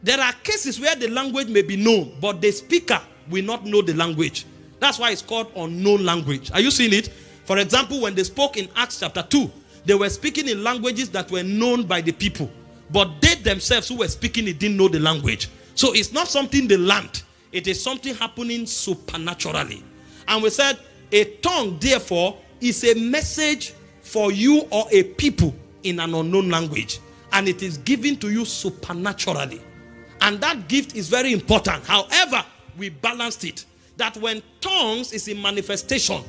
There are cases where the language may be known, but the speaker will not know the language. That's why it's called unknown language. Are you seeing it? For example, when they spoke in Acts chapter 2, they were speaking in languages that were known by the people. But they themselves who were speaking it didn't know the language. So it's not something they learned. It is something happening supernaturally. And we said, a tongue, therefore, is a message for you or a people in an unknown language. And it is given to you supernaturally. And that gift is very important. However, we balanced it. That when tongues is in manifestation,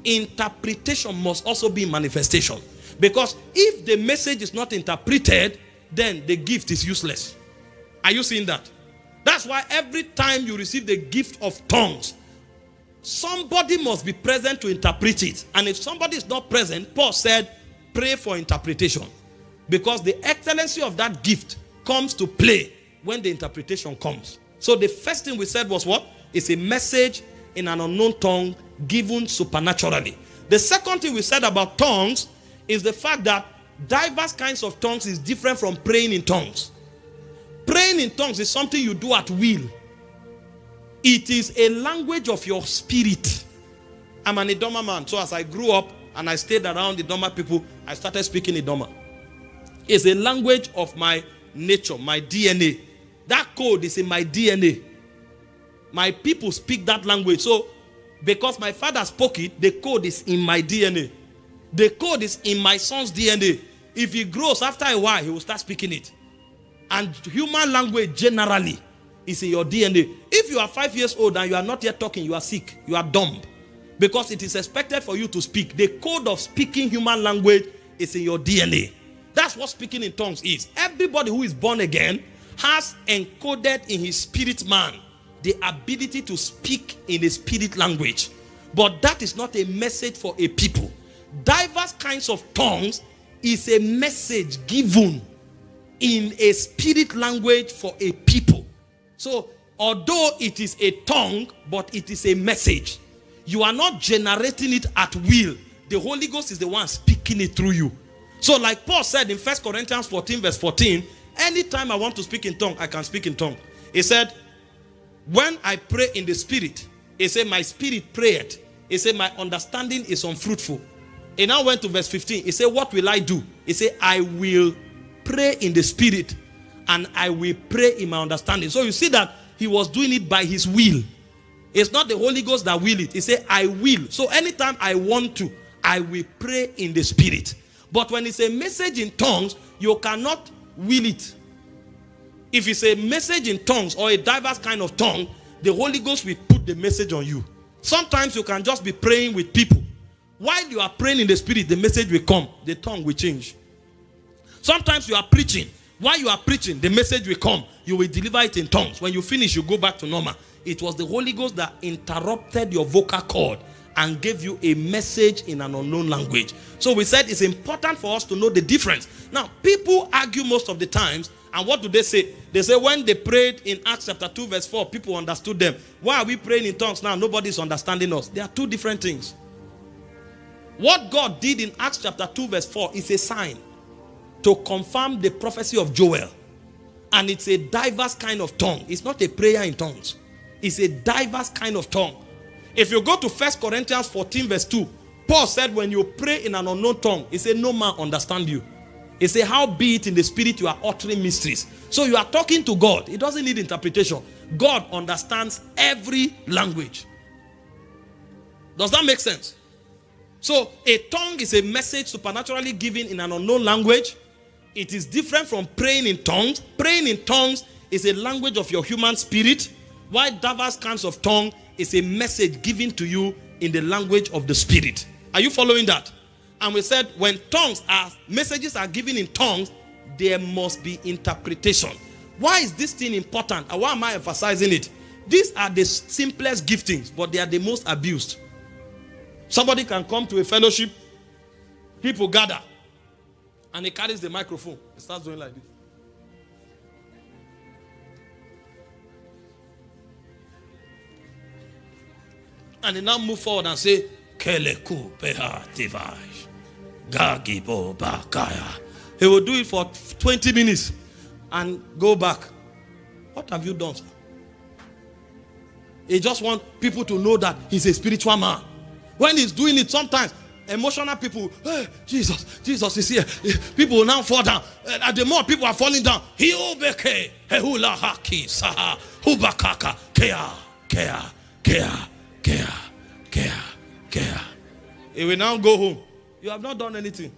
interpretation must also be in manifestation. Because if the message is not interpreted, then the gift is useless. Are you seeing that? That's why every time you receive the gift of tongues, somebody must be present to interpret it. And if somebody is not present, Paul said, pray for interpretation. Because the excellency of that gift comes to play when the interpretation comes. So the first thing we said was what? It's a message in an unknown tongue given supernaturally. The second thing we said about tongues is the fact that diverse kinds of tongues is different from praying in tongues. Praying in tongues is something you do at will. It is a language of your spirit. I'm an Idoma man, so as I grew up and I stayed around Idoma people, I started speaking Idoma. It's a language of my nature, my DNA. That code is in my DNA. My people speak that language. So, because my father spoke it, the code is in my DNA. The code is in my son's DNA. If he grows, after a while, he will start speaking it. And human language generally is in your DNA. If you are 5 years old and you are not yet talking, you are sick, you are dumb. Because it is expected for you to speak. The code of speaking human language is in your DNA. That's what speaking in tongues is. Everybody who is born again has encoded in his spirit man the ability to speak in a spirit language. But that is not a message for a people. Diverse kinds of tongues is a message given in a spirit language for a people. So, although it is a tongue, but it is a message. You are not generating it at will. The Holy Ghost is the one speaking it through you. So, like Paul said in 1 Corinthians 14 verse 14, anytime I want to speak in tongue, I can speak in tongue. He said, when I pray in the spirit, he said, my spirit prayed. He said, my understanding is unfruitful. He now went to verse 15. He said, what will I do? He said, I will pray in the spirit and I will pray in my understanding. So you see that he was doing it by his will. It's not the Holy Ghost that will it. He said, I will. So anytime I want to, I will pray in the spirit. But when it's a message in tongues, you cannot will it. If it's a message in tongues or a diverse kind of tongue, the Holy Ghost will put the message on you. Sometimes you can just be praying with people. While you are praying in the spirit, the message will come. The tongue will change. Sometimes you are preaching. While you are preaching, the message will come. You will deliver it in tongues. When you finish, you go back to normal. It was the Holy Ghost that interrupted your vocal cord and gave you a message in an unknown language. So we said it's important for us to know the difference. Now, people argue most of the times. And what do they say? They say when they prayed in Acts chapter 2 verse 4, people understood them. Why are we praying in tongues now? Nobody's understanding us. They are two different things. What God did in Acts chapter 2 verse 4 is a sign to confirm the prophecy of Joel. And it's a diverse kind of tongue. It's not a prayer in tongues. It's a diverse kind of tongue. If you go to 1 Corinthians 14 verse 2, Paul said when you pray in an unknown tongue, he said no man understand you. He said how be it in the spirit you are uttering mysteries. So you are talking to God. It doesn't need interpretation. God understands every language. Does that make sense? So a tongue is a message supernaturally given in an unknown language. It is different from praying in tongues. Praying in tongues is a language of your human spirit, while diverse kinds of tongue is a message given to you in the language of the spirit. Are you following that? And we said when messages are given in tongues, there must be interpretation. Why is this thing important? And why am I emphasizing it? These are the simplest giftings, but they are the most abused. Somebody can come to a fellowship, people gather, and he carries the microphone. He starts doing like this. And he now move forward and say, Keleku Peha Tivai Gagibo Bakaya. He will do it for 20 minutes and go back. What have you done, sir? He just wants people to know that he's a spiritual man. When he's doing it, sometimes emotional people, hey, Jesus is here. People will now fall down. And the more people are falling down, he obeke, hehula haki, saha, hubakaka, kea. He will now go home. You have not done anything.